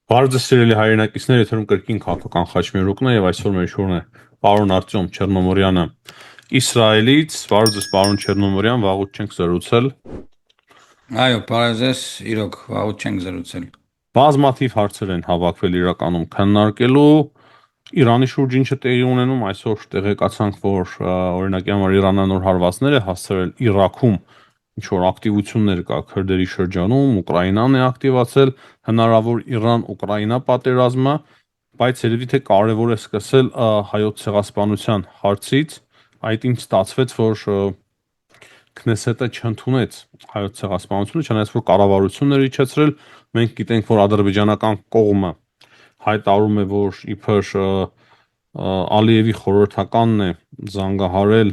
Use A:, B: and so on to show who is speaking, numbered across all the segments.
A: Բարձր սիրելի հայրենակիցներ, եթերում կրկին քաղաքական խաչմերուկն է եւ այսօր մեր հյուրն է պարոն Արտյոմ Չեռնոմորյանը Իսրայելից, բարձր պարոն Չեռնոմորյան, վաղուց չենք զրուցել։
B: Այո, պարզես իրոք վաղուց չենք զրուցել։
A: Բազմաթիվ հարցեր են հավաքվել իրականում քննարկելու Իրանի շուրջ ինչը տեղի ունենում, այսօր տեղեկացանք, որ օրինակի համար Իրանը նոր հարվածներ է հասցրել Իրաքում, ինչ որ ակտիվություններ կա քրդերի շրջանում, Ուկրաինան է ակտիվացել հնարավոր Իրան-Ուկրաինա պատերազմը, բայց երևի թե կարևոր է սկսել հայոց ցեղասպանության հարցից, այդ ինչ ստացվեց, որ Քնեսետը չընդունեց հայոց ցեղասպանությունը, չնայած որ կառավարությունն էր իջեցրել, մենք գիտենք, որ ադրբեջանական կողմը հայտարարում է, որ իբր Ալիևի խորհրդականն է զանգահարել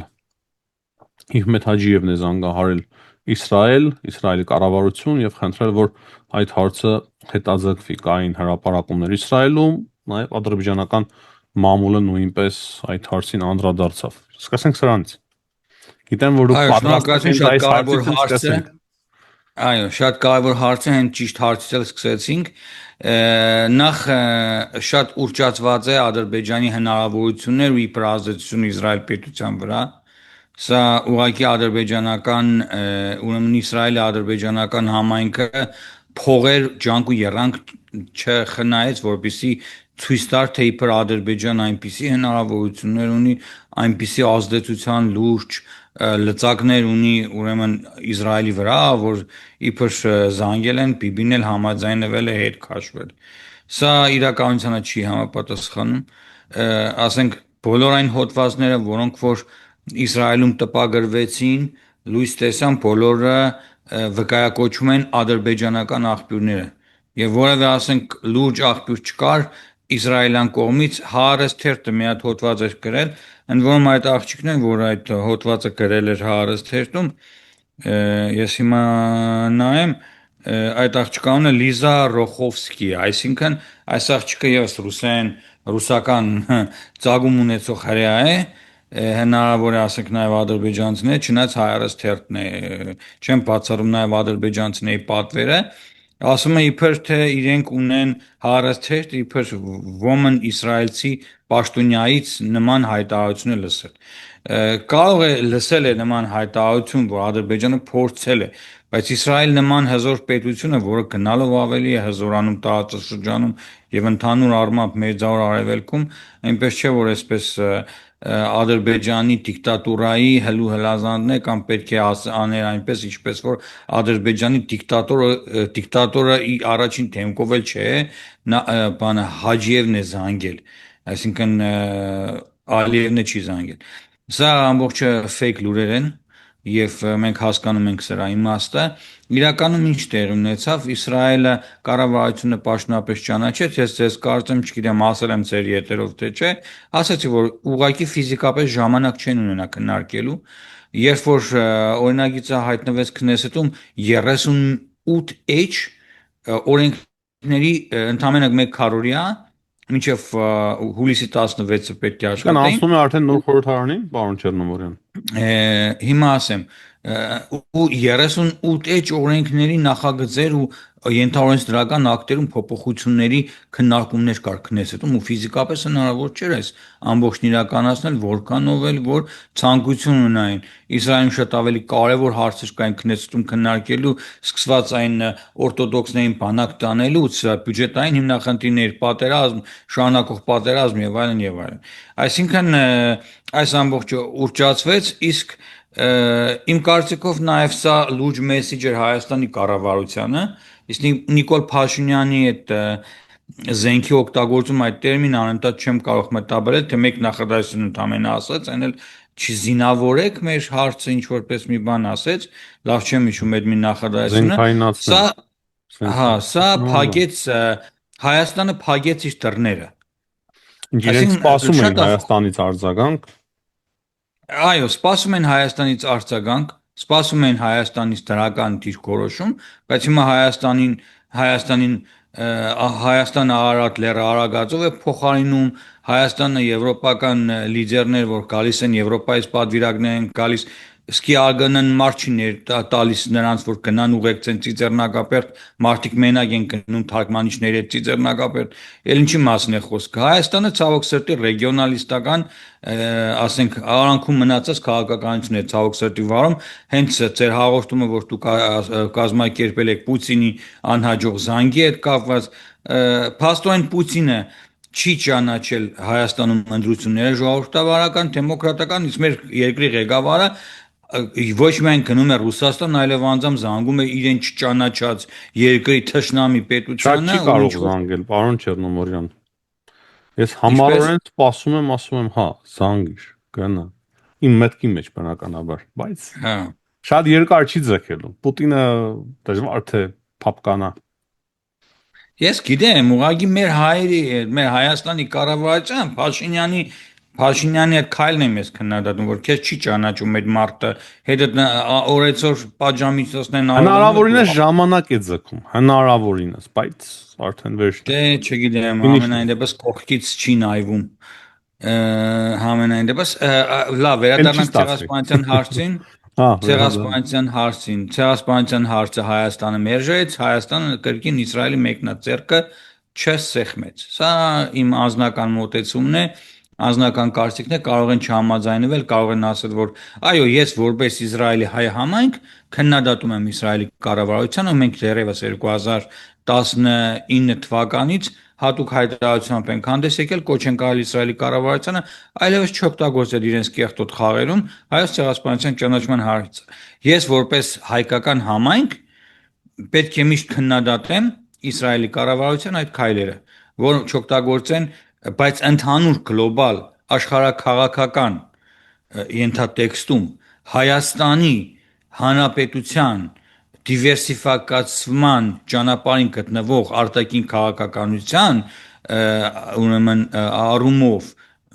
A: Հիհմեթ Հաջիևն է զանգահարել Իսրայելի կառավարություն եւ խնդրել, որ այդ հարցը հետաձգվի, կային հրապարակումներ Իսրայելում, նաեւ ադրբեջանական մամուլը նույնպես այդ հարցին անդրադարձավ։ Սկսենք սրանից։ Գիտեմ, որ դուք պատրաստ եք այս հարցից սկսենք։
B: Այո, շատ կարևոր հարց է, հենց ճիշտ հարցից էլ սկսեցինք։ Նախ շատ ուռճացված է Ադրբեջանի հնարավորություններ ու իբր ազդեցություն Իսրայել պետության վրա։ Սա ուղղակի ադրբեջանական, ուրեմն Իսրայելի ադրբեջանական համայնքը փողեր ջանք ու երանգ չխնայեց, որպեսզի ցույց տար, թե իբր Ադրբեջան այնպիսի հնարավորություններ ունի, այնպիսի ազդեցության լուրջ լծակներ ունի, ուրեմն Իսրայելի վրա, որ իբր զանգել են, Բիբին էլ համաձայնվել է հետ քաշվել։ Սա իրականությանը չի համապատասխանում, ասենք բոլոր այն հոդվածները, որոնք որ Իսրայելում տպագրվեցին, լույս տեսան, բոլորը վկայակոչում են ադրբեջանական աղբյուրները եւ որևէ ասենք լուրջ աղբյուր չկար Իսրայելյան կողմից Հaaretz թերթը մի հատ հոդված էր գրել, ընդ որում այդ աղջիկն է, որ այդ հոդվածը գրել էր Haaretz թերթում, ես հիմա նայեմ, այդ աղջկա անունը Լիզա Ռոխովսկի է, այսինքն այս աղջիկը եւս ռուսական ծագում ունեցող հրեա է, հնարավոր է ասենք նաև ադրբեջանցիներ, չնայած Haaretz թերթն է, չեմ բացառում նաև ադրբեջանցիների պատվերը, ասում է իբր թե իրենք ունեն Haaretz թերթ, իբր ոմն իսրայելցի պաշտոնյայից նման հայտարարություն է լսել։ Կարող է լսել է նման հայտարարություն, որ Ադրբեջանը փորձել է, բայց Իսրայել նման հզոր պետությունը, որը գնալով ավելի է հզորանում տարածաշրջանում եւ ընդհանուր առմամբ Մեծավոր Արևելքում, այնպես չէ, որ այսպես Ադրբեջանի դիկտատուրայի հլու հլազանդներ կամ պետք է աներ այնպես, ինչպես որ Ադրբեջանի դիկտատորը առաջին թեմքով էլ չէ, բանը Հաջիևն է զանգել, այսինքն Ալիևն է չի զանգել։ Սա ամբողջը fake լուրեր են եւ մենք հասկանում ենք սրա իմաստը։ Իրականում ինչ տեղ ունեցավ, Իսրայելը կառավարությունը պաշտոնապես ճանաչեց, ես ձեզ կարծեմ, չգիտեմ, ասել եմ ձեր ետերով թե չէ, ասացի, որ ուղղակի ֆիզիկապես ժամանակ չեն ունենա քննարկելու, երբ որ օրինագիծը հայտնվեց Քնեսետում 38H օրենքների ընդամենը մեկ քառորյա մինչև հուլիսի 16-ը պետք է աշխատեին։
A: Անցնում է արդեն նոր խորհրդարանին, պարոն Չեռնոմորյան։
B: Հիմա ասեմ, ու 38H օրենքների նախագծեր ու ենթաորենսդրական ակտերում փոփոխությունների քննարկումներ կար Քնեսետում ու ֆիզիկապես հնարավոր չէր այս ամբողջն իրականացնել, որքանով էլ որ ցանկություն ունային Իսրայելում շատ ավելի կարևոր հարցեր կային Քնեսետում քննարկելու, սկսված այն օրթոդոքսներին բանակ տանելուց, բյուջետային հիմնախնդիրներ, պատերազմ, շարունակող պատերազմ եւ այլն եւ այլն։ Այսինքն այս ամբողջը ուռճացվեց, իսկ իմ կարծիքով նաև սա լուրջ մեսիջ էր Հայաստանի կառավարությանը, իսկ Նիկոլ Փաշինյանի այդ զենքի օգտագործում այդ տերմին անընդհատ չեմ կարող մտաբերել, թե մեկ նախադասություն ընդամենը ասաց, այն էլ չզինավորեք մեր հարցը, ինչ որպես մի բան ասեց, լավ չեմ հիշում այդ մի նախադասությունը։ Սա փակեց Հայաստանը փակեց իր դռները։
A: Իրենք սպասում էին Հայաստանից արձագանք։
B: Այո, սպասում են Հայաստանից արձագանք, սպասում են Հայաստանից դրական դիրքորոշում, բայց հիմա Հայաստանը Արարատ լեռը արագածով է փոխարինում, Հայաստանը եվրոպական լիդերներ, որ գալիս են Եվրոպայից պատվիրակներ են գալիս, Սկի արգանան մարչիներ տալիս նրանց, որ գնան ուղեկցեն Ծիծեռնակապերտ, մարդիկ մենակ են գնում թարգմանիչների հետ Ծիծեռնակապերտ, էլ ինչի մասն է խոսքը։ Հայաստանը ցավոք սրտի ռեգիոնալիստական, ասենք, արանքում մնացած քաղաքականություն է ցավոք սրտի վարում, հենց ձեր հաղորդումը, որ դուք կազմակերպել եք Պուտինի անհաջող զանգի հետ կապված, փաստորեն Պուտինը չի ճանաչել Հայաստանում ընտրությունները ժողովրդավարական, դեմոկրատական, իսկ մեր երկրի ղեկավարը ոչ միայն գնում է Ռուսաստան, այլև անձամբ զանգում է իրեն չճանաչած երկրի թշնամի
A: Շատ
B: պետությանը
A: չի
B: ու
A: կարող
B: ինչ-որ
A: զանգել, պարոն Չեռնոմորյան։ Ես
B: ինչպես
A: համառորեն սպասում եմ, ասում եմ, հա, զանգիր, գնա։ Իմ մտքի մեջ բնականաբար, բայց
B: հա
A: շատ երկար չի ձգելու։ Պուտինը դժվար թե փապկանա։
B: Ես գիտեմ, ուղղակի մեր հայերի, մեր Հայաստանի կառավարության Փաշինյանի այդ քայլն եմ ես քննադատում, որ քեզ չի ճանաչում այդ մարդը, հետդ օրեցօր պատժամիջոցներն ավելանում
A: Հնարավորինս ժամանակ է ձգում, հնարավորինս, բայց արդեն վերջն է։
B: դե չգիտեմ,
A: Ֆինիշն է։
B: ամենայն դեպս կողքից չի նայվում։ Համենայն դեպս լավ,
A: Էլ չի
B: վերադառնանք
A: ստացվի։
B: ցեղասպանության հարցին։
A: Հա,
B: Ցեղասպանության հարցը Հայաստանը մերժեց, Հայաստանը կրկին Իսրայելի մեկնաձեռքը չսեղմեց։ Սա իմ անձնական մոտեցումն է, անձնական կարծիքն է, կարող են չհամաձայնվել, կարող են ասել, որ այո, ես որպես Իսրայելի հայ համայնք քննադատում եմ Իսրայելի կառավարությանը, մենք դեռևս 2019 թվականից հատուկ հայտարարությամբ ենք հանդես եկել, կոչ ենք արել Իսրայելի կառավարությանը այլևս չօգտագործել իրենց կեղտոտ խաղերում հայոց ցեղասպանության ճանաչման հարցը։ Ես որպես հայկական համայնք պետք է միշտ քննադատեմ Իսրայելի կառավարության այդ քայլերը, որոնք չօգտագործեն, բայց ընդհանուր գլոբալ աշխարհաքաղաքական ենթատեքստում Հայաստանի հանրապետության դիվերսիֆիկացման ճանապարհին գտնվող արտաքին քաղաքականության ուրեմն առումով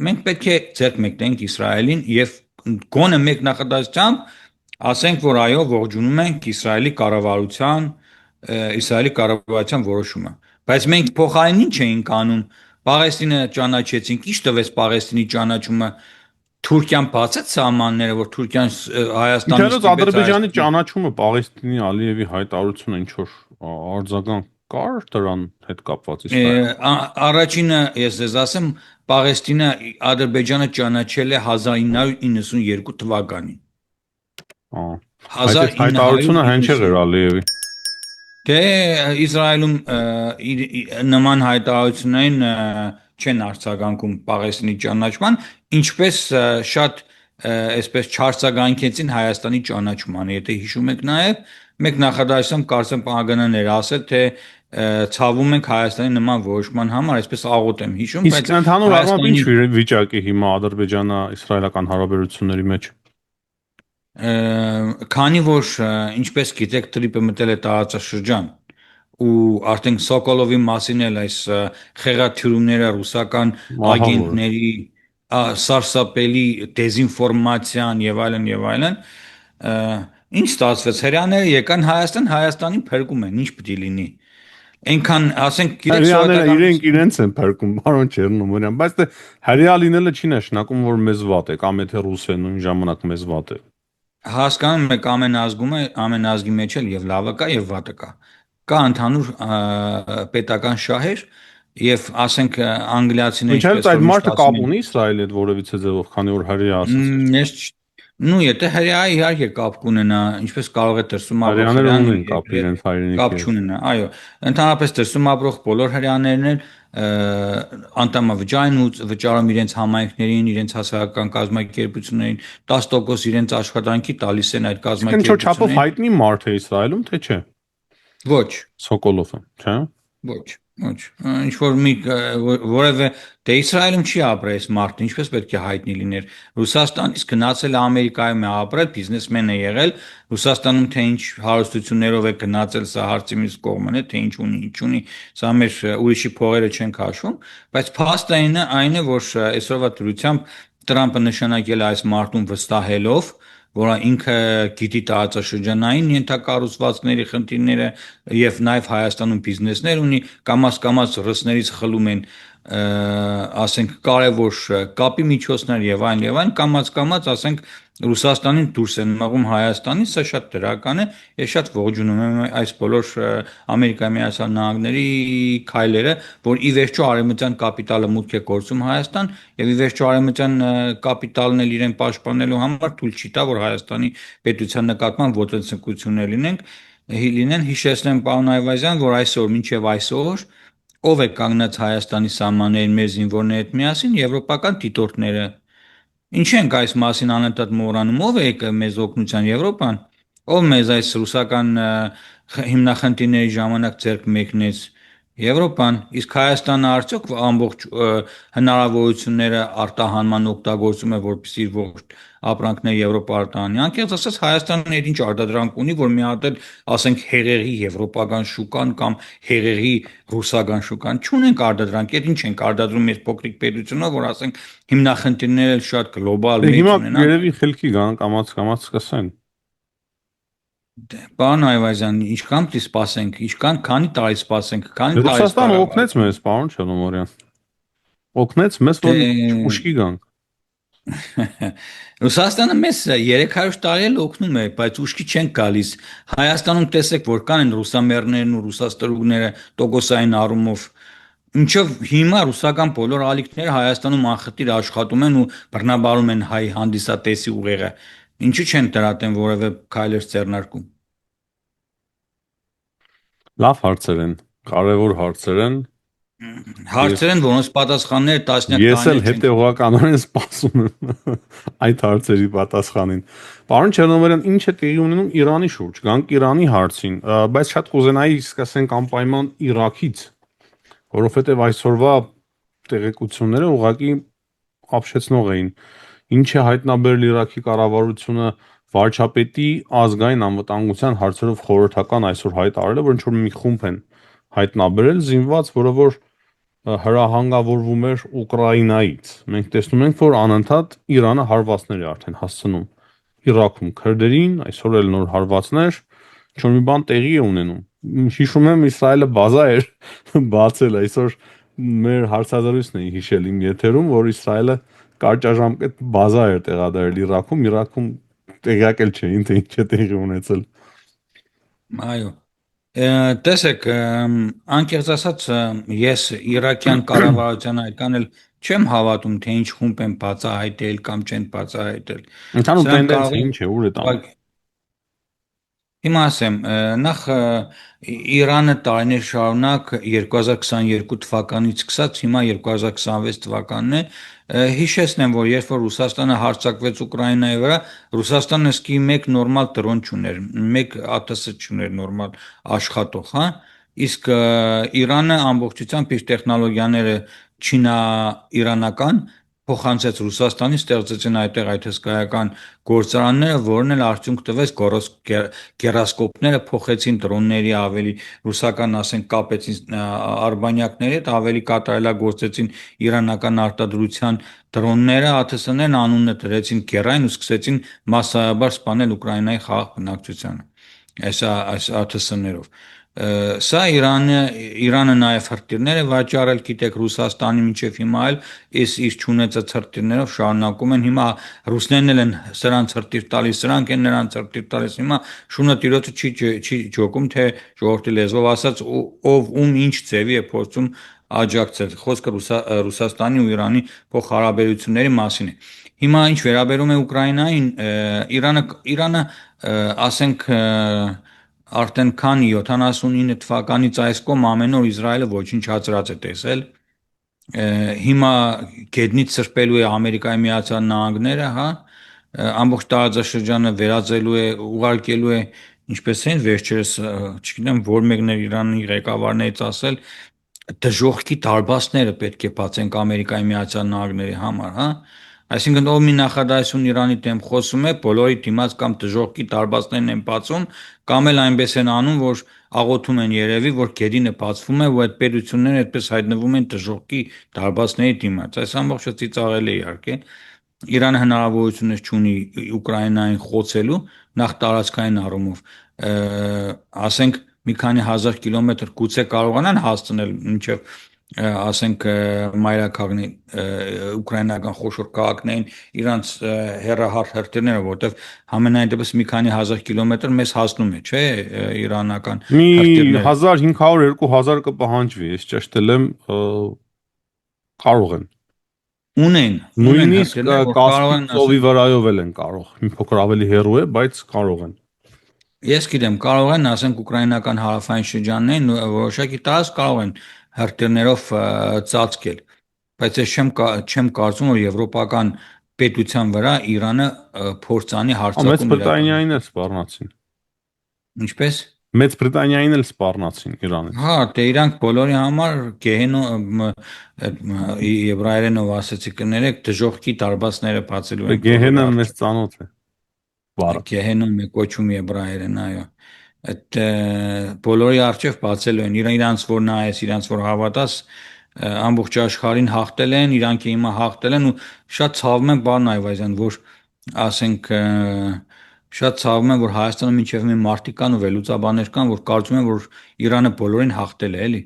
B: մենք պետք է ձեռք մեկնենք Իսրայելին եւ գոնե մեկ նախադասությամբ ասենք, որ այո, ողջունում ենք Իսրայելի կառավարության որոշումը, բայց մենք փոխարեն ինչ էինք անում, Պաղեստինը ճանաչեցինք, ի՞նչ տվեց Պաղեստինի ճանաչումը, Թուրքիան բացեց սահմանները, որ Թուրքիան Հայաստանից
A: Ինչերս Ադրբեջանի ճանաչումը Պաղեստինի Ալիևի հայտարարությունը ինչ որ արձագանք կար դրան հետ կապված Իսրայելը։
B: Առաջինը ես ձեզ ասեմ, Պաղեստինը Ադրբեջանը ճանաչել է 1992 թվականին։
A: Այդ հայտարարությունը հնչեղ էր Ալիևի։
B: Դե Իսրայելում նման հայտարարություններին չեն արձագանքում Պաղեստինի ճանաչման, ինչպես շատ այսպես չարձագանքեցին Հայաստանի ճանաչմանը, եթե հիշում եք նաև, մեկ նախադասությամբ կարծեմ Պահագանն էր ասել, թե ցավում ենք Հայաստանի նման որոշման համար, այսպես աղոտ եմ հիշում,
A: Իսկ ընդհանուր առմամբ ինչ վիճակի հիմա ադրբեջանա-իսրայելական հարաբերությունների մեջ։
B: Քանի որ ինչպես գիտեք տրիպը մտել է տարածաշրջան ու արդեն Սոկոլովի մասին էլ այս խեղաթյուրումները ռուսական ագենտների սարսափելի դեզինֆորմացիան եւ այլն, ինչ ստացվեց, հрьяաները եկան Հայաստան, Հայաստանին փրկում են, ինչ պետք է լինի։ Այնքան, ասենք, գիտեք,
A: սովետական իրենց են փրկում, պարոն Չեռնոմորյան, բայց դե հрья լինելը չի նշանակում, որ մեզ վատ է, կամ եթե ռուս է նույն ժամանակ մեզ վատ է։
B: Հասկանում եք, ամեն ազգի մեջ էլ եւ լավը կա եւ վատը կա։ Կա ընդհանուր պետական շահեր եւ ասենք անգլիացիները
A: ինչպես այդ մարդը կապ ունի Իսրայելի հետ որևիցե ձևով, քանի որ հрья ասացիք։
B: Եթե հрья իհարկե կապ կունենա, ինչպես կարող է դրսում ապրող
A: հрьяաները ունեն կապ իրենց հայրենիքի
B: կապ չունենա, այո, ընդհանրապես դրսում ապրող բոլոր հрьяաներն են անդամավճարին ու վճարում իրենց համայնքներին, իրենց հասարակական կազմակերպություններին, 10% իրենց աշխատանքի տալիս են այդ կազմակերպություններին։
A: Ինչ-որ չափով հայտնի մարդ է Իսրայելում, թե չէ։
B: Ոչ։
A: Սոկոլովը, չէ։
B: Ոչ։ Ինչ որ որևէ դե Իսրայելում չի ապրել այս մարդը, ինչպես պետք է հայտնի լիներ։ Ռուսաստանից գնացել է Ամերիկայում է ապրել, բիզնեսմեն է եղել, Ռուսաստանում թե ինչ հարստություններով է գնացել, սա հարցի մյուս կողմն է, թե ինչ ունի, սա մեր ուրիշի փողերը չեն քաշում, բայց փաստը այն է, որ այսօրվա դրությամբ Տրամպը նշանակել է այս մարդուն վստահելով, որ ինքը գիտի տարածաշրջանային ենթակառուցվածքների խնդիրները եւ նաեւ Հայաստանում բիզնեսներ ունի, կամաց ռուսներից խլում են ասենք կարևոր կապի միջոցներ եւ այլն, կամած ասենք Ռուսաստանին դուրս են մղում Հայաստանից, սա շատ դրական է, ես շատ ողջունում եմ այս բոլոր Ամերիկայի Միացյալ Նահանգների քայլերը, որ ի վերջո արևմտյան կապիտալը մուտք է գործում Հայաստան եւ ի վերջո արևմտյան կապիտալն էլ իրեն պաշտպանելու համար թույլ չի տա, որ Հայաստանի պետության նկատմամբ ոտնձգություններ լինեն, հիշեցնեմ պարոն Այվազյան, որ այսօր մինչև այսօր ով է կանգնած Հայաստանի սահմաններին մեր զինվորների հետ միասին եվրոպական դիտորդները Ինչ ենք այս մասին անընդհատ մոռանում, ով է մեզ օգնության Եվրոպան, ով մեզ այս ռուսական հիմնախնդիրների ժամանակ ձեռք մեկնեց Եվրոպան, իսկ Հայաստանը արդյոք ամբողջ հնարավորությունները արտահանման օգտագործում է, որպեսզի իր ողջ ապրանքները Եվրոպա արտահանի։ Անկեղծ ասած Հայաստանը այդ ինչ արտադրանք ունի, որ մի հատ էլ ասենք հեղեղի եվրոպական շուկան կամ հեղեղի ռուսական շուկան չունենք արտադրանք, այդ ինչ ենք արտադրում մեր փոքրիկ պետությունով, որ ասենք հիմնախնդիրները շատ գլոբալ
A: Դե
B: մեջ
A: հիմա
B: ունենան։
A: երևի խելքի գան կամաց սկսեն։
B: Պարոն Այվազյան, ինչքան պիտի սպասենք, քանի տարի սպասենք, քանի տարի
A: Ռուսաստանը օգնեց մեզ, պարոն Չելոմորյան։ Օգնեց մեզ, որ ուշքի գանք։
B: Ռուսաստանը մեզ 300 տարի էլ օգնում է, բայց ուշքի չենք գալիս։ Հայաստանում տեսեք, որ կան են ռուսամերներն ու ռուսաստրուկները տոկոսային առումով։ Ինչով հիմա ռուսական բոլոր ալիքները Հայաստանում անխտիր աշխատում են ու բռնաբարում են հայ հանդիսատեսի ուղեղը։ Ինչու չեն դրատեն որևէ քայլեր ձեռնարկում։
A: Լավ հարցեր են, կարևոր հարցեր են։
B: Հարցեր են, որոնց պատասխանները տասնյակ
A: Ես էլ
B: տարիներ չեն
A: հետևողականորեն սպասում եմ այդ հարցերի պատասխանին։ Պարոն Չերնովյան, ինչ է տեղի ունենում Իրանի շուրջ։ Գանք Իրանի հարցին, բայց շատ կուզենայի սկսենք անպայման Իրաքից, որովհետև այսօրվա տեղեկությունները ուղղակի ապշեցնող էին։ Ինչ է հայտնաբերել Իրաքի կառավարությունը վարչապետի ազգային անվտանգության հարցերով խորհրդական այսօր հայտարարել է, որ ինչ որ մի խումբ են հայտնաբերել զինված, որը որ հրահանգավորվում էր Ուկրաինայից։ Մենք տեսնում ենք, որ անընդհատ Իրանը հարվածներ է արդեն հասցնում Իրաքում քրդերին, այսօր էլ նոր հարվածներ, ինչ-որ մի բան տեղի է ունենում։ Հիշում եմ Իսրայելը բազա էր բացել այսօր մեր հարցազրույցն էի հիշել իմ եթերում, որ Իսրայելը կարճաժամկետ բազա էր տեղադրել Իրաքում տեղյակ էլ չէին, թե ինչ է տեղի ունեցել։
B: Այո։ Տեսեք, անկեղծ ասած, ես իրաքյան կառավարության այդքան էլ չեմ հավատում, թե ինչ խումբ են բացահայտել կամ չեն բացահայտել։
A: Ընդհանուր տենդենսը ինչ է, ուր է տանում։
B: Հիմա ասեմ, նախ Իրանը տարիներ շարունակ 2022 թվականից սկսած հիմա 2026 թվականն է, հիշեցնեմ, որ երբ որ Ռուսաստանը հարձակվեց Ուկրաինայի վրա, Ռուսաստանը սկի մեկ նորմալ դրոն չուներ, մեկ ԱԹՍ չուներ նորմալ աշխատող, հա? Իսկ Իրանը ամբողջությամբ իր տեխնոլոգիաները չինա-իրանական փոխանցեց Ռուսաստանին, ստեղծեցին այդտեղ այդ հսկայական գործարանները, որն էլ արդյունք տվեց գերասկոպները փոխեցին դրոնների ավելի ռուսական, ասենք, կապեցին արբանյակների հետ, ավելի կատարելագործեցին իրանական արտադրության դրոնները, ԱԹՍ-ներն անունը դրեցին գերային ու սկսեցին massայաբար սպանել Ուկրաինայի խաղաղ բնակչությանը այս ԱԹՍ-ներով։ Սա Իրանը նաև հրթիռներ է վաճառել, գիտեք, Ռուսաստանի մինչև հիմա էլ իր չունեցած հրթիռներով շարունակում են։ Հիմա ռուսներն էլ են սրանց հրթիռ տալիս, սրանք են նրանց հրթիռ տալիս։ Հիմա շունը տիրոջը չի ջոկում, թե ժողովրդի լեզվով ասած, ով ում ինչ ձևի է փորձում աջակցել։ Խոսքը Ռուսաստանի ու Իրանի փոխհարաբերությունների մասին է։ Հիմա ինչ վերաբերում է Ուկրաինային, Իրանը ասենք արդեն քանի 79 թվականից այս կողմ ամեն օր Իսրայելը ոչնչացրած է տեսել։ Հիմա գետնից սրբելու է Ամերիկայի Միացյալ Նահանգները, հա, ամբողջ տարածաշրջանը վերածելու է, ուղարկելու է, ինչպես են վերջերս, չգիտեմ, որ մեկն էր Իրանի ղեկավարներից ասել, դժոխքի դարբասները պետք է բացենք Ամերիկայի Միացյալ Նահանգների համար, հա։ Այսինքն ով մի նախադասություն Իրանի դեմ խոսում է, բոլորի դիմաց կամ դժոխքի դարբասներն են բացում, կամ էլ այնպես են անում, որ աղոթում են երևի, որ գերինը բացվում է ու այդ պետությունները այդպես հայտնվում են դժոխքի դարբասների դիմաց։ Այս ամբողջը ծիծաղելի է իհարկե։ Իրանը հնարավորություններ չունի Ուկրաինային խոցելու, նախ տարածքային առումով, ասենք մի քանի հազար կիլոմետր գուցե կարողանան հասցնել մինչև ասենք մայրաքաղաքն ուկրաինական խոշոր քաղաքներին իրանց հերահար հրթիռները, որտեվ համենայն դեպս մի քանի հազար կիլոմետր մեզ հասնում է, չէ, իրանական
A: Մի
B: հրթիռները
A: 1500-2000 կպահանջվի, ես ճշտել եմ, կարող են։
B: ունեն
A: Նույնիսկ
B: հրթիռներ, որ կարող
A: Կասպից
B: են
A: ծովի
B: ասենք
A: վրայով էլ են կարող։ Մի փոքր ավելի հեռու է, բայց կարող են։
B: ես գիտեմ, կարող են ասենք ուկրաինական հարավային շրջաններին որոշակի տարածք կարող են հրթիռներով ծածկել, բայց ես չեմ կարծում, որ եվրոպական պետության վրա Իրանը փորձանի
A: Մեծ
B: հարձակում
A: Բրիտանիային
B: իրականացնել։
A: էլ սպառնացին։
B: Ինչպես։
A: Մեծ Բրիտանիային էլ սպառնացին Իրանից։
B: Հա, դե իրանք բոլորի համար գեհենո եբրայերենով ասեցի կներեք դժողքի դարբասները բացելու
A: Դե
B: են բոլորի
A: Գեհենը մեզ
B: առջև։
A: ծանոթ է բառը։
B: Գեհենում է կոչում եբրայերեն, այո։ Այդ բոլորի առջև բացելու են իրանց որ նայես, իրանց որ հավատաս, ամբողջ աշխարհին հաղթել են, իրանք հիմա հաղթել են ու շատ ցավում եմ բան Այվազյան, որ ասենք շատ ցավում եմ որ Հայաստանում մինչև մի մարդիկ կան ու վերլուծաբաններ կան, որ կարծում են որ Իրանը բոլորին հաղթել է, էլի։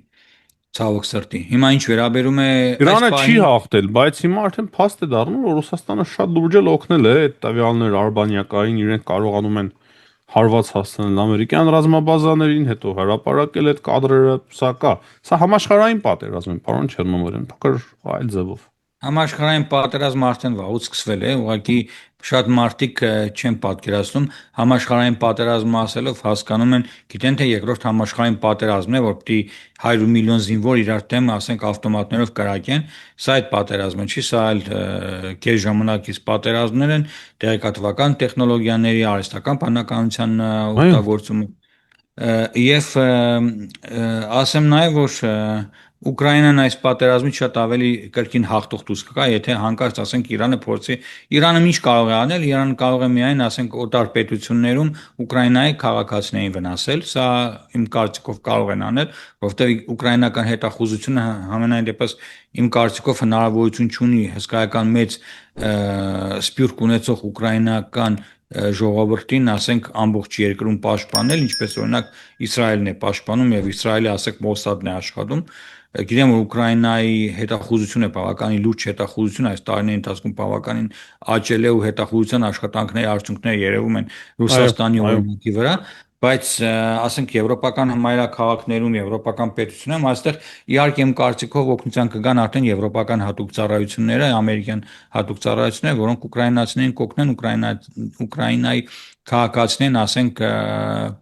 B: Ցավոք սրտի։ Հիմա ինչ վերաբերում է այս
A: Իրանը չի
B: պահին,
A: հաղթել, բայց հիմա արդեն փաստ է դառնում, որ Ռուսաստանը շատ լուրջ էլ օգնել է այդ տվյալներ արբանյակային, իրենք կարողանում են հարված հասցնել ամերիկյան ռազմաբազաներին, հետո հրապարակել այդ կադրերը, սա կա։ Սա համաշխարհային պատերազմ է, պարոն Չեռնոմորյան, փոքր այլ ձևով։
B: համաշխարհային պատերազմը արդեն վաղուց սկսվել է, ուղղակի շատ մարդիկ չեն պատկերացնում համաշխարհային պատերազմ ասելով հասկանում են, գիտեն թե երկրորդ համաշխարհային պատերազմն է, որ պիտի 100 միլիոն զինվոր իրար դեմ, ասենք ավտոմատներով կրակեն, սա այդ պատերազմը չի, սա այլ կես ժամանակից պատերազմներ են, տեղեկատվական տեխնոլոգիաների, արհեստական բանականության
A: Այո,
B: օգտագործումը Եվ ասեմ նաև, որ Ուկրաինան այս պատերազմից շատ ավելի կրկին հաղթող դուրս կգա, եթե հանկարծ ասենք Իրանը փորձի, Իրանը ինչ կարող է անել, Իրանը կարող է միայն ասենք օտար պետություններում Ուկրաինայի քաղաքացիներին վնասել, սա իմ կարծիքով կարող են անել, որովհետև ուկրաինական հետախուզությունը համենայն դեպս իմ կարծիքով հնարավորություն չունի հսկայական մեծ սպյուրք ունեցող ուկրաինական ժողովրդին, ասենք, ամբողջ երկրում պաշտպանել, ինչպես օրինակ Իսրայելն է պաշտպանում եւ Իսրայելի, ասենք, Մոսադն է աշխատում։ Գիտեմ, որ Ուկրաինայի հետախուզությունը բավականին լուրջ հետախուզություն այս տարիների ընթացքում բավականին աճել է ու հետախուզության աշխատանքների արդյունքները երևում են
A: այո,
B: Ռուսաստանի
A: այո։
B: օրինակի վրա, բայց ասենք եվրոպական մայրաքաղաքներում, եվրոպական պետություններում այստեղ իհարկե իմ կարծիքով օգնության կգան արդեն եվրոպական հատուկ ծառայությունները, ամերիկյան հատուկ ծառայությունները, որոնք ուկրաինացիներին կօգնեն Ուկրաինայի քաղաքացիներին, ասենք,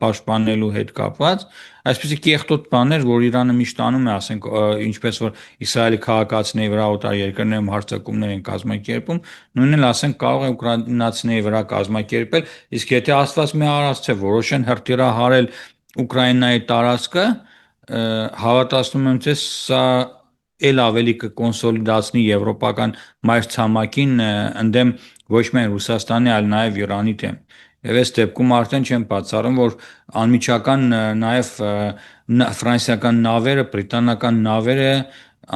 B: պաշտպանելու հետ կապված, այսպեսի կեղտոտ բաներ, որ Իրանը միշտ անում է, ասենք, ինչպես որ Իսրայելի քաղաքացիների վրա օտար երկրներում հարձակումներ են կազմակերպում, նույնն էլ ասենք կարող է ուկրաինացիների վրա կազմակերպել, իսկ եթե Աստված մի արած չէ, որոշեն հրթիռահարել Ուկրաինայի տարածքը, հավատացնում եմ ձեզ, սա էլ ավելի կկոնսոլիդացնի եվրոպական մայրցամաքին ընդդեմ ոչ միայն Ռուսաստանի, այլ նաև Իրանի դեմ։ Եվ այս դեպքում արդեն չեմ բացառում, որ անմիջական նաև ֆրանսիական նավերը, բրիտանական նավերը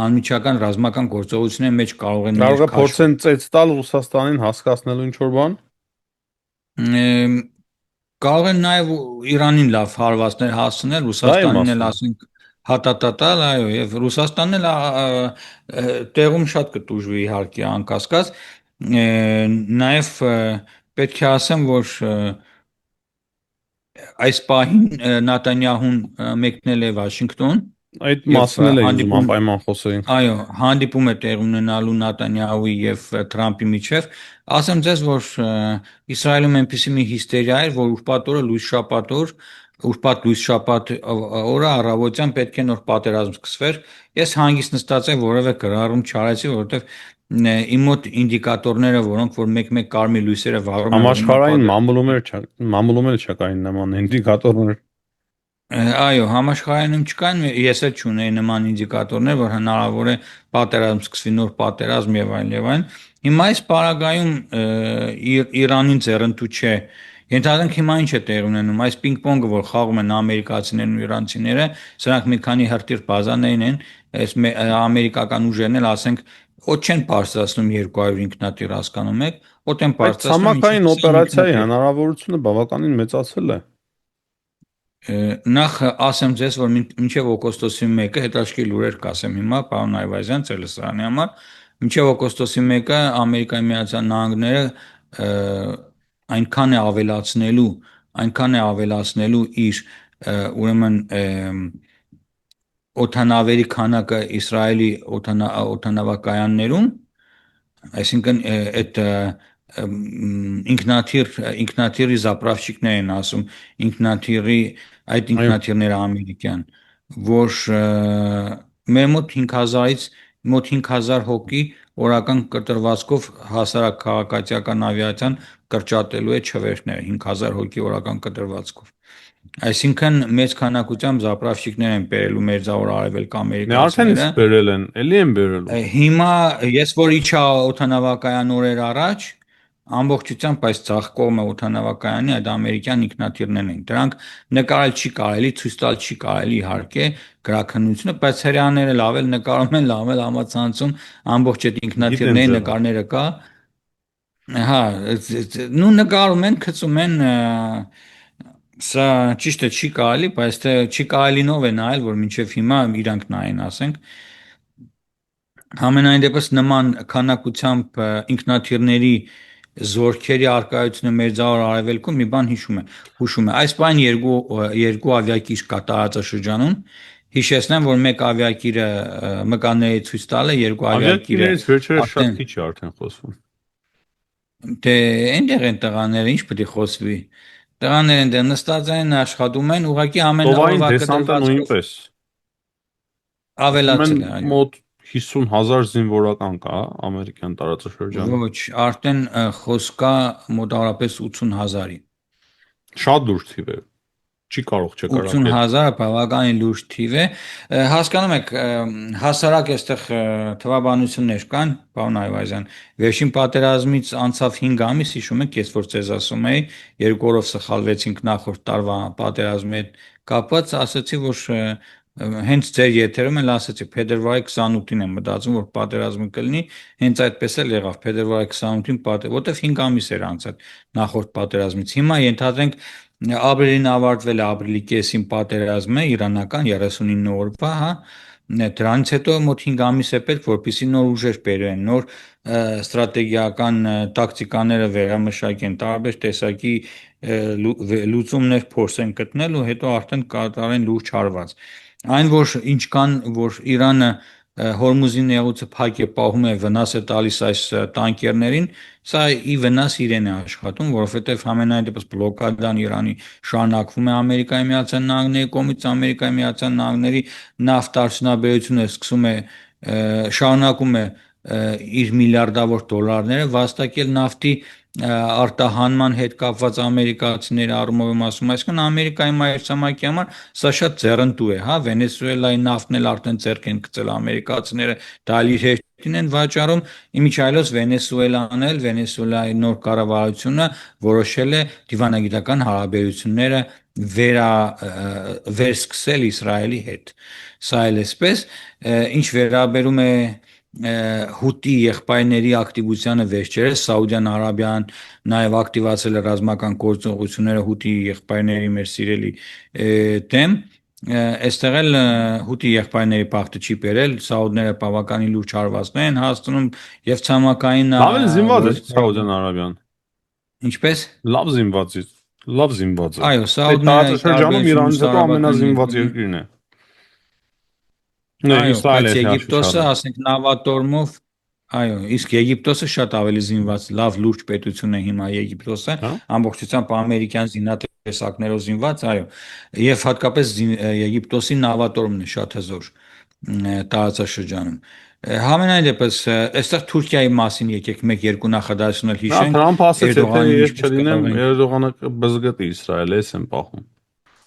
B: անմիջական ռազմական գործողությունների մեջ կարող են իրենց
A: Կարող է
B: քաշել։
A: փորձեն ծեծ տալ Ռուսաստանին հասկացնելու ինչ որ բան։
B: Եմ, Կարող են նաև Իրանին լավ հարվածներ հասցնել,
A: Դա եմ
B: Ռուսաստանին էլ
A: ասում։
B: ասենք հատատատալ, այո, եւ Ռուսաստանն էլ տեղում շատ կտուժվի իհարկե անկասկած։ Նաև պետք է ասեմ, որ այս պահին Նատանյահուն մեկնել է Վաշինգտոն
A: Այդ
B: եւ
A: մասին էլ էի ուզում
B: հանդիպում
A: անպայման խոսեինք։
B: այո, հանդիպում է տեղ ունենալու Նատանյահուի եւ Թրամփի միջև։ Ասեմ ձեզ, որ Իսրայելում այնպիսի մի հիստերիա էր, որ ուրբաթ օրը լույս շաբաթ օր, ուրբաթ լույս շաբաթ օրը առավոտյան պետք է նոր պատերազմ սկսվեր։ Ես հանգիստ նստած եմ, որևէ գրառում չարեցի, որովհետեւ իմ մոտ ինդիկատորները, որոնք որ մեկ-մեկ կարմիր լույսերը վառում են, որ հիմա
A: Համաշխարհային
B: պատերազմ
A: մամուլում էլ չկային նման ինդիկատորներ։
B: Այո, համաշխարհայինում չկան, ես էլ չունեի նման ինդիկատորներ, որ հնարավոր է պատերազմ սկսվի, նոր պատերազմ եւ այլն եւ այլն։ Հիմա այս պարագայում Իրանին ձեռնտու չէ։ Ենթադրենք հիմա ինչ է տեղի ունենում, այս պինգ-պոնգը, որ խաղում են ամերիկացիներն ու իրանցիները, սրանք մի քանի հրթիռ բազաներին են, այս ամերիկական ուժերն էլ ասենք ոչեն չեն բարձրացնում 200 ինքնատիռ հասկանում եք, ոտ են
A: Այդ
B: բարձրացնում ինչ-որ
A: ցամաքային
B: 20
A: օպերացիայի
B: ինքնատիռ։
A: հնարավորությունը բավականին մեծացել է։
B: Նախ ասեմ ձեզ, որ մինչև օգոստոսի 1-ը հետաքրքիր լուրեր կասեմ հիմա, պարոն Այվազյան, ցելեսարանի համար, մինչև օգոստոսի 1-ը Ամերիկայի Միացյալ Նահանգները այնքան է ավելացնելու իր ուրեմն օդանավերի քանակը Իսրայելի օդանավակայաններում, այսինքն այդ ինքնաթիռի զապրավչիկներ են ասում, այդ ինքնաթիռները ամերիկյան, որ մեր մոտ 5000 հոգի օրական կտրվածքով հասարակ քաղաքացիական ավիացիան կրճատելու է չվերթները, 5000 հոգի օրական կտրվածքով։ Այսինքն մեծ քանակությամբ զապրավչիկներ են բերելու Մերձավոր Արևելք
A: Արդեն
B: ամերիկացիները։
A: իսկ բերել են, էլի են բերելու։
B: Հիմա ես որ իջա օդանավակայան օրեր առաջ, ամբողջությամբ այս ցախ կողմը օդանավակայանի այդ ամերիկյան ինքնաթիռներն են։ Դրանք նկարել չի կարելի, ցույց տալ չի կարելի իհարկե գրաքննությունը, բայց հрьяաները լավ էլ նկարում են, լավ էլ համացանցում ամբողջ այդ ինքնաթիռների նկարները կա։ Հա, նու նկարում են, գցում են Սա ճիշտ է չի կարելի, բայց թե չի կարելինով է նայել, որ մինչև հիմա իրանք նայեն, ասենք։ Համենայն դեպս նման քանակությամբ ինքնաթիռների զորքերի արկայությունը Մերձավոր Արևելքում մի բան հուշում է։ Այս բան երկու ավիակիր կա տարածաշրջանում։ Հիշեցնեմ, որ մեկ ավիակիրը մկանների ցույց տալ է, երկու ավիակիրը
A: Ավիակիրներից վերջերս շատ քիչ է արդեն խոսվում։
B: Դե այնտեղ են տղաները, ինչ պետք է խոսվի։ Տղաները այնտեղ նստած են, աշխատում են, ուղղակի ամեն
A: Ծովային
B: օրվա
A: դեսանտը նույնպես։
B: ավելացել է, այո։
A: Մոտ 50,000 զինվորական կա ամերիկյան տարածաշրջանում։
B: Ոչ, արդեն խոսք կա մոտավորապես 80,000-ի։
A: Շատ լուրջ թիվ է։ Չի կարող չկարողանալ։
B: 80,000-ը բավականին լուրջ թիվ է։ Հասկանում եք, հասարակ այստեղ թվաբանություններ կան, պարոն Այվազյան։ Վերջին պատերազմից անցավ 5 ամիս, հիշում եք, ես որ ձեզ ասում էի, 2 օրով սխալվեցինք նախորդ տարվա պատերազմի հետ կապված, ասացի, որ հենց ձեր եթերում էլ ասացի, փետրվարի 28-ին եմ մտածում, որ պատերազմը կլինի, հենց այդպես էլ եղավ, փետրվարի 28-ին որտեվ 5 ամիս էր անցել նախորդ պատերազմից։ Հիմա ենթադրենք ապրիլին ավարտվել է ապրիլի կեսին պատերազմը, իրանական 39 օրվա, հա, դրանից հետո մոտ 5 ամիս է պետք, որպեսզի նոր ուժեր բերեն, նոր ստրատեգիական տակտիկաները վերամշակեն, տարբեր տեսակի լուծումներ փորձեն գտնել ու հետո արդեն կատարեն լուրջ հարված։ Այն որ ինչ կան, որ Իրանը Հորմուզի նեղուցը փակ է պահում է, վնաս է տալիս այս տանկերներին, սա ի վնաս իրեն է աշխատում, որովհետև համենայն դեպս բլոկադան Իրանի շարունակվում է Ամերիկայի Միացյալ Նահանգների կողմից, Ամերիկայի Միացյալ Նահանգների նավթ արդյունաբերությունը շարունակում է իր միլիարդավոր դոլարները վաստակել նավթի արտահանման հետ կապված ամերիկացիների առումով եմ ասում, այսինքն Ամերիկայի մայրցամաքի համար սա շատ ձեռնտու է, հա, Վենեսուելայի նավթն էլ արդեն ձեռք են գցել ամերիկացիները, դա իր հերթին են վաճառում, իմիջիայլոց Վենեսուելայի նոր կառավարությունը որոշել է դիվանագիտական հարաբերությունները վերսկսել Իսրայելի հետ։ Սա էլ էսպես, ինչ վերաբերում է հուտի եղբայրների ակտիվությանը վերջերս Սաուդյան Արաբիան նաև ակտիվացել է ռազմական գործողությունները հուտի եղբայրների մեր սիրելի դեմ, այստեղ էլ հուտի եղբայրների բախտը չի բերել, սաուդները բավականին լուրջ հարվածներ են հասցնում եւ ցամաքային
A: Լավ են զինված է Սաուդյան Արաբիան։
B: Ինչպես։
A: Լավ զինված է։
B: Այո, Սաուդները
A: տարածաշրջանում Իրանից հետո ամենազինված երկիրն է։
B: Այո, բայց Եգիպտոսը, ասենք նավատորմով, այո, իսկ Եգիպտոսը շատ ավելի զինված, լավ լուրջ պետություն է հիմա Եգիպտոսը, ամբողջությամբ ամերիկյան զինատեսակներով զինված, այո, եւ հատկապես Եգիպտոսի նավատորմն է շատ հզոր տարածաշրջանում։ Համենայն դեպս, այստեղ Թուրքիայի մասին եկեք մեկ-երկու նախադասություններ հիշենք։
A: Թրամփը ասաց, եթե ես չլինեմ, Էրդողանը կբզգտի Իսրայելը, ես եմ պահում։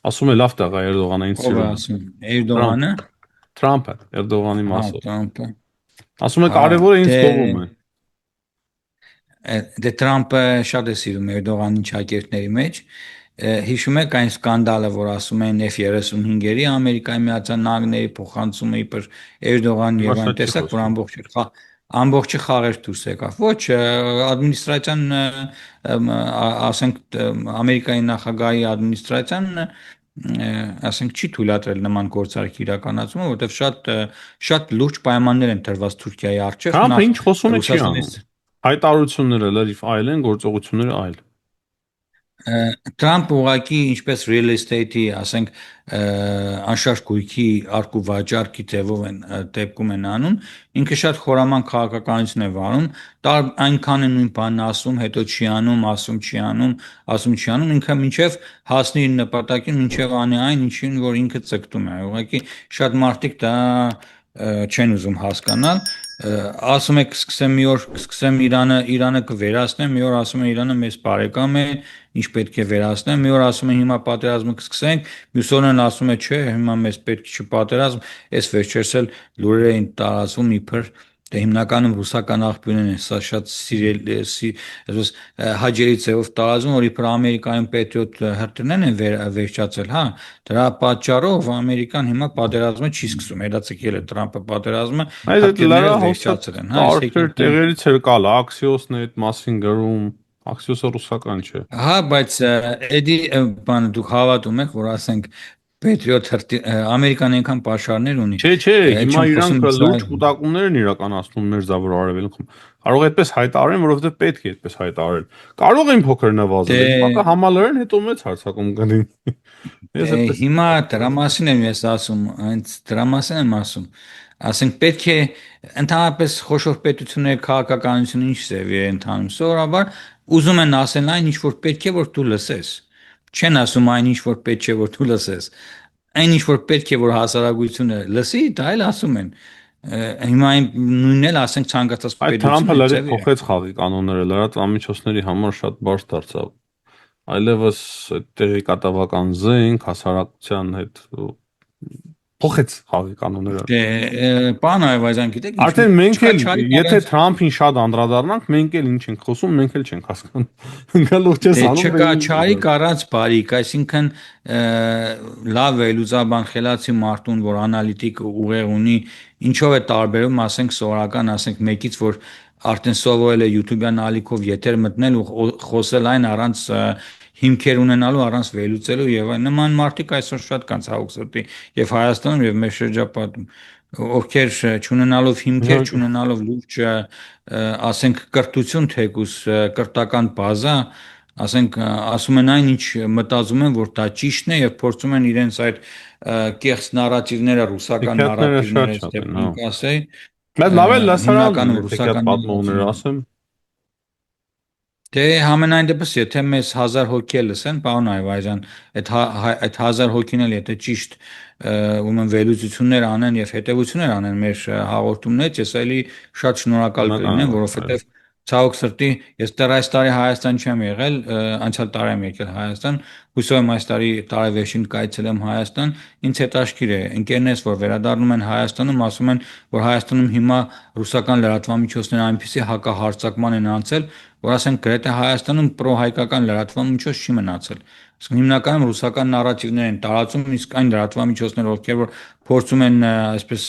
A: Ասում է լավ տղա Էրդողանը ինձ
B: սիրում է։ Ով է ասում։ Էրդողանը։
A: Թրամփը, Էրդողանի մասով։
B: Թրամփը։
A: Ասում է կարևորը ինձ կողում է։
B: Դե Թրամփը շատ է սիրում Էրդողանի ճակերտների մեջ։ Հիշում եք այն սկանդալը, որ ասում են F-35-երի Ամերիկայի Միացյալ Նահանգների փոխանցումը իբր Էրդողան եւ այն տեսակ, որ ամբողջը խաղեր դուրս եկավ։ Ոչ, ադմինիստրացիան, ասենք Ամերիկայի նախագահի ադմինիստրացիան ասենք չի թույլատրել նման գործարքի իրականացումը, որովհետև շատ լուրջ պայմաններ են տրված Թուրքիայի առջև,
A: Թրամփը
B: նախ
A: ինչ խոսում է չի անում։
B: Ռուսաստանից
A: Հայտարարությունները լրիվ այլ են, գործողությունները այլ։
B: Տրամփ ուղղակի ինչպես real estate-ի, ասենք, անշարժ գույքի արկու վաճառքի ձևով են դեպքում են անում, ինքը շատ խորաման քաղաքականություն է վարում, այնքան է նույն բանն ասում, հետո չի անում, ասում չի անում, ասում չի անում, ինքը մինչև հասնի իր նպատակին, մինչև անի այն, ինչին որ ինքը ցկտում է։ Ուղղակի շատ մարդիկ դա չեն ուզում հասկանալ, ասում եք սկսեմ մի օր սկսեմ Իրանը կվերացնեմ, մի օր ասում է Իրանը մեծ բարեկամ է, ինչ պետք է վերացնեմ, մի օր ասում է հիմա պատերազմը կսկսենք, մյուս օրն ասում է չէ, հիմա մեզ պետք չի պատերազմ, այս վերջերս էլ լուրեր էին տարածվում իբր դե հիմնականում ռուսական աղբյուրներն են, սա շատ այսպես հաջելի ձևով տարածում, որ իբր Ամերիկայում Patriot հրթիռներն են վերջացել, հա, դրա պատճառով Ամերիկան հիմա պատերազմը չի սկսում, հետաձգել է Տրամփը պատերազմը,
A: Այս այդ
B: հրթիռները
A: լրահոսը
B: վերջացել են, հա,
A: տարբեր տեղերից էր գալ, Axios-ն է այդ մասին գրում, Axios-ը ռուսական չէ։
B: հա, բայց էդի բանը դուք հավատում եք, որ ասենք Patriot Ամերիկան այնքան պաշարներ ունի։
A: Չէ,
B: Այդ
A: հիմա
B: չեմ
A: իրանք
B: խոսում
A: լուրջ
B: Իսրայել։
A: կուտակումներ են իրականացնում Մերձավոր Արևելքում։ Կարող է այդպես հայտարարեն, որովհետև պետք է այդպես հայտարարել։ Կարող են փոքր նվազել,
B: Դե
A: հետո համալրեն, հետո մեծ հարձակում կլինի։ Ես այդպես
B: հիմա դրա մասին եմ ես ասում, հենց դրա մասին եմ ասում։ Ասենք պետք է ընդհանրապես խոշոր պետությունների քաղաքականությունը ինչ ձևի է ընթանում։ Սովորաբար ուզում են ասել այն, ինչ որ պետք է որ դու լսես։ Չեն ասում այն, ինչ որ պետք է որ դու լսես։ Այն, ինչ որ պետք է որ հասարակությունը լսի, դա էլ ասում են։ Հիմա այն նույնն էլ ասենք ցանկացած
A: այդ
B: պետություն
A: Թրամփը
B: այդ
A: լրիվ
B: ձևի է։
A: փոխեց խաղի կանոնները, լրատվամիջոցների համար շատ բարձ դարձավ։ Այլևս այդ տեղեկատվական զենք հասարակության հետ փոխեց խաղի կանոնները։
B: Դե պարոն Այվազյան, գիտեք ինչ,
A: Արդեն մենք
B: չկա
A: էլ,
B: չարի
A: եթե
B: կարած
A: Թրամփին շատ անդրադառնանք, մենք էլ ինչ ենք խոսում, մենք էլ չենք հասկանում։ Գալուց չես
B: դե
A: անում,
B: չկա չարի կարած բարիք, այսինքն լավ է լուծաբան խելացի մարդուն, որ անալիտիկ ուղեղ ունի, ինչով է տարբերում, ասենք սովորական, ասենք մեկից, որ արդեն սովորել է YouTube-յան ալիքով եթեր մտնել ու խոսել այն առանց հիմքեր ունենալու, առանց վերլուծելու եւ այն նման մարդիկ այսօր շատ կան ցավոք սրտի եւ Հայաստանում եւ մեր շրջապատում, ովքեր չունենալով հիմքեր, չունենալով լուրջ ասենք կրթություն թեկուս կրթական բազա, ասենք ասում են այն ինչ մտածում են որ դա ճիշտն է եւ փորձում են իրենց այդ կեղծ նարատիվները, ռուսական
A: Հեքիաթները շատ
B: նարատիվները,
A: շատ են, հա։
B: դեպի ասեի,
A: Բայց լավ է լսարան
B: հիմնականում
A: լինի, հեքիաթ
B: ռուսական
A: պատմողները,
B: նարատիվները
A: ասեմ։
B: Դե համենայն դեպս եթե մեզ 1000 հոգի լսեն, պարոն Այվազյան, այդ 1000 հոգին էլ եթե ճիշտ ուրեմն վերլուծություններ անեն եւ հետեւություններ անեն մեր հաղորդումներից, ես էլի շատ շնորհակալ կլինեմ, որովհետեւ ցավոք սրտի ես դեռ այս տարի Հայաստան չեմ եղել, անցյալ տարի եմ եկել Հայաստան, հուսով եմ այս տարի տարեվերջին կայցելեմ Հայաստան, ինձ հետաքրքիր է, ընկերներս որ վերադառնում են Հայաստանում, ասում են, որ Հայաստանում հիմա ռուսական լրատվամիջոցները այնպեսի հակահարձակման են անցել, որ ասենք գրեթե Հայաստանում պրոհայկական լրատվամիջոց չի մնացել։ Իսկ հիմնականում ռուսական նարատիվներ են տարածում, իսկ այն լրատվամիջոցները, ովքեր որ փորձում են այսպես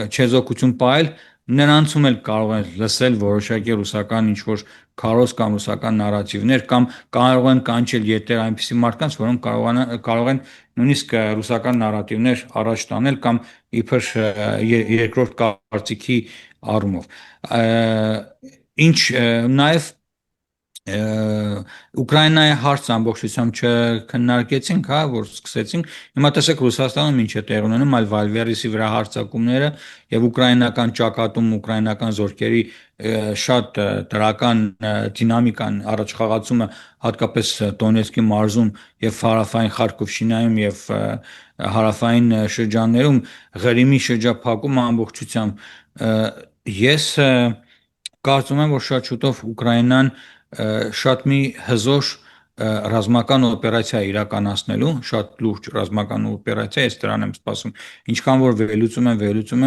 B: չեզոքություն պահել, նրանցում էլ կարող են լսել որոշակի ռուսական ինչ-որ քարոզ կամ ռուսական նարատիվներ կամ կարող են կանչել ետեր այնպիսի մարդկանց, որոնք կարող են նույնիսկ ռուսական նարատիվներ առաջ տանել կամ իբր երկրորդ կարծիքի առումով։ Ինչ նաև Ուկրաինայի հարցը ամբողջությամբ չքննարկեցինք, հա, որ սկսեցինք։ Հիմա տեսեք Ռուսաստանում ինչ է տեղի ունենում, այլ Վալվերիսի վրա հարձակումները եւ ուկրաինական ճակատում, ուկրաինական զորքերի շատ դրական դինամիկան առաջխաղացումը, հատկապես Դոնեցկի մարզում եւ հարավային Խարկովշինայում եւ հարավային շրջաններում Ղրիմի շրջափակումը ամբողջությամբ ես կարծում եմ, որ շատ շուտով Ուկրաինան շատ մի հզոր ռազմական օպերացիա իրականացնելու, շատ լուրջ ռազմական օպերացիա, ես դրան եմ սպասում։ Ինչքան որ վերլուծում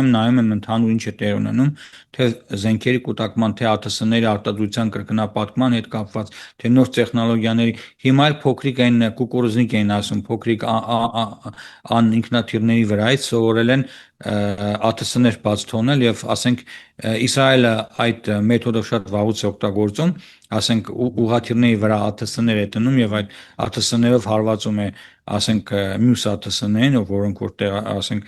B: եմ, նայում եմ ընդհանուր ինչ է տեղի ունենում, թե զենքերի կուտակման, թե ԱԹՍ-ների արտադրության կրկնապատկման հետ կապված, թե նոր տեխնոլոգիաների, հիմա էլ փոքրիկ այն կուկուրուզնիկ էին ասում, փոքրիկ անինքնաթիռների վրայից սովորել են ԱԹՍ-ներ բաց թողնել եւ ասենք Իսրայելը այդ մեթոդով շատ վաղուց է օգտագործում, ասենք ուղղաթիռների վրա ԱԹՍ-ներ է տնում եւ այդ ԱԹՍ-ներով հարվածում է, ասենք մյուս ԱԹՍ-ներին, որոնք որտեղ ասենք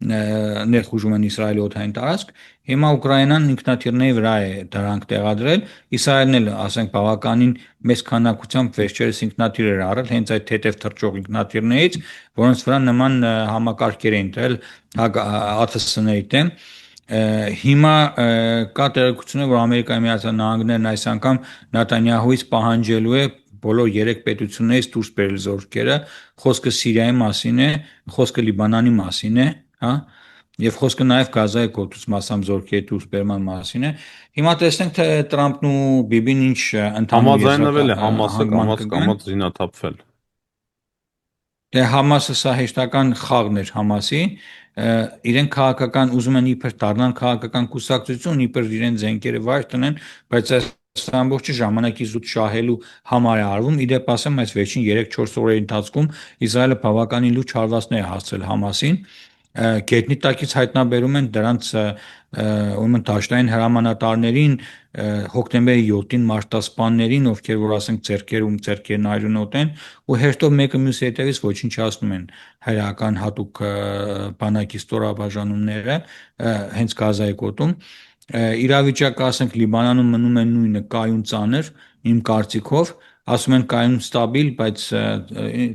B: ներխուժում են Իսրայելի օդային տարածք, հիմա Ուկրաինան ինքնաթիռների վրա է դրանք տեղադրել, Իսրայելն էլ ասենք բավականին մեծ քանակությամբ վերջերս ինքնաթիռ էր առել հենց այդ թեթև թռչող ինքնաթիռներից, որոնց վրա նման համակարգեր էին դրել ԱԹՍ-ների դեմ։ Հիմա կա տեղեկություններ, որ Ամերիկայի Միացյալ Նահանգներն այս անգամ Նեթանյահուից պահանջելու է բոլոր 3 պետություններից դուրս բերել զորքերը, խոսքը Սիրիայի մասին է, խոսքը Լիբանանի մասին է, հա, եւ խոսքը նաեւ Գազայի գոտուց մասամբ զորքերի դուրս բերման մասին է։ Հիմա տեսնենք թե Տրամփն ու Բիբին ինչ ընդհանուր
A: Համաձայնվել է Համասը
B: հանգաման կգան։
A: կամաց զինաթափվել։
B: Դե Համասը սա հեշտական խաղն էր Համասի, իրեն քաղաքական ուզում են իբր դառնան քաղաքական կուսակցություն, իբր իրեն զենքերը վայր տնեն, բայց այս ամբողջը ժամանակի զուտ շահելու համար է արվում։ Իդեպ ասեմ, այս վերջին 3-4 օրերի ընթացքում Իսրայելը բավականին լուրջ հարվածներ է հասցրել Համասին, գետնի տակից հայտնաբերում են դրանց ուրեմն դաշտային հրամանատարներին, հոկտեմբերի 7-ին մարտահրավերներին, ովքեր որ ասենք ձեռքերն այրունոտ են, ու հերթով մեկը մյուսի հետևից ոչնչացնում են հայրական հատուկ բանակի ստորաբաժանումները հենց Գազայի գոտում։ Իրավիճակը ասենք Լիբանանում մնում է նույնը, կայուն ծանր, իմ կարծիքով, ասում են կայուն ստաբիլ, բայց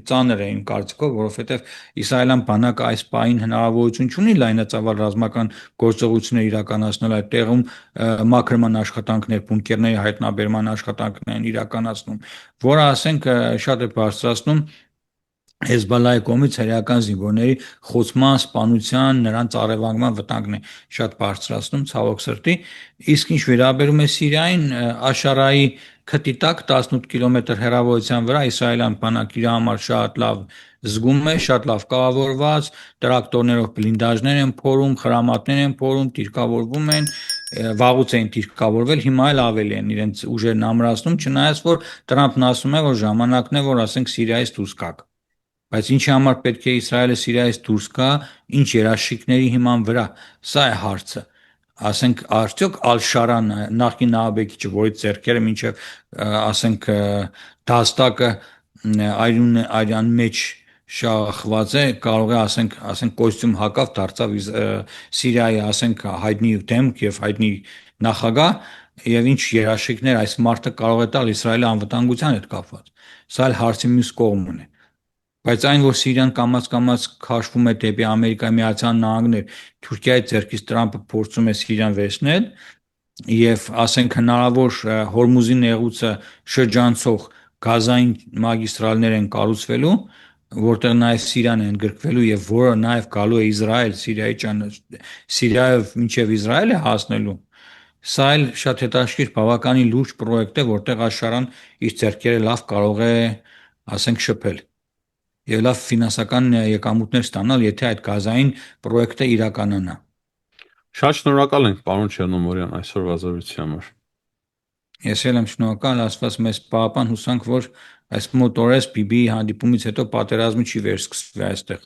B: ծանր է իմ կարծիքով, որովհետև իսրայելյան բանակը այս պահին հնարավորություն չունի լայնածավալ ռազմական գործողություններ իրականացնել այդ տեղում, մաքրման աշխատանքներ, բունկերների հայտնաբերման աշխատանքներ են իրականացնում, որը ասենք շատ է բարձրացնում Հեզբոլլահի կողմից հրեական զինվորների խոցման, սպանության, նրանց առևանգման վտանգն է շատ բարձրացնում, ցավոք սրտի։ Իսկ ինչ վերաբերում է Սիրիային, Աշարայի քթի տակ 18 կիլոմետր հեռավորության վրա իսրայելյան բանակը իր համար շատ լավ զգում է, շատ լավ կառավարված, տրակտորներով բլինդաժներ են փորում, խրամատներ են փորում, դիրքավորվում են, վաղուց էին դիրքավորվել, հիմա էլ ավելի են իրենց ուժերն ամրացնում, չնայած որ Տրամփն ասում է, որ ժամանակն է, որ ասենք Սիրիայից դուրս գաք։ Բայց ինչի համար պետք է Իսրայելը Սիրիայից դուրս գա, ինչ երաշխիքների հիման վրա, սա է հարցը։ Ասենք արդյոք Ալ-Շարան նախկին նահաբեկիչը, որից ձեռքերը մինչև ասենք դաստակը արյան մեջ շախված է, կարող է ասենք կոստյում հակավ դարձավ Սիրիայի ասենք հայտնի դեմք եւ հայտնի նախագահ եւ ինչ երաշխիքներ այս մարդը կարող է տալ Իսրայելի անվտանգության հետ կապված։ Սա էլ հարցի մյուս կողմն է։ Բայց այն, որ Սիրիան կամաց քաշվում է դեպի Ամերիկայի Միացյալ Նահանգներ, Թուրքիայի ձեռքից Տրամփը փորձում է Սիրիան վերցնել եւ ասենք հնարավոր Հորմուզի նեղուցը շրջանցող գազային մագիստրալներ են կառուցվելու, որտեղ նաեւ Սիրիան է ընդգրկվելու եւ որը նաեւ գալու է Իսրայել, Սիրիայով մինչեւ Իսրայել է հասնելու։ Սա էլ շատ հետաքրքիր բավականին լուրջ պրոյեկտ է, որտեղ Աշարան իր ձեռքերը լավ կարող է ասենք շփել եւ լավ ֆինանսական եկամուտներ ստանալ, եթե այդ գազային պրոյեկտը իրականանա։
A: Շատ շնորհակալ ենք, պարոն Չեռնոմորյան, այսօրվա զրույցի համար։
B: Ես էլ եմ շնորհակալ, Աստված մեզ պահապան, հուսանք, որ այս մոտ օրես Բիբիի հանդիպումից հետո պատերազմը չի վերսկսվի այստեղ։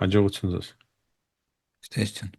A: Հաջողություն ձեզ։
B: Ստեսություն։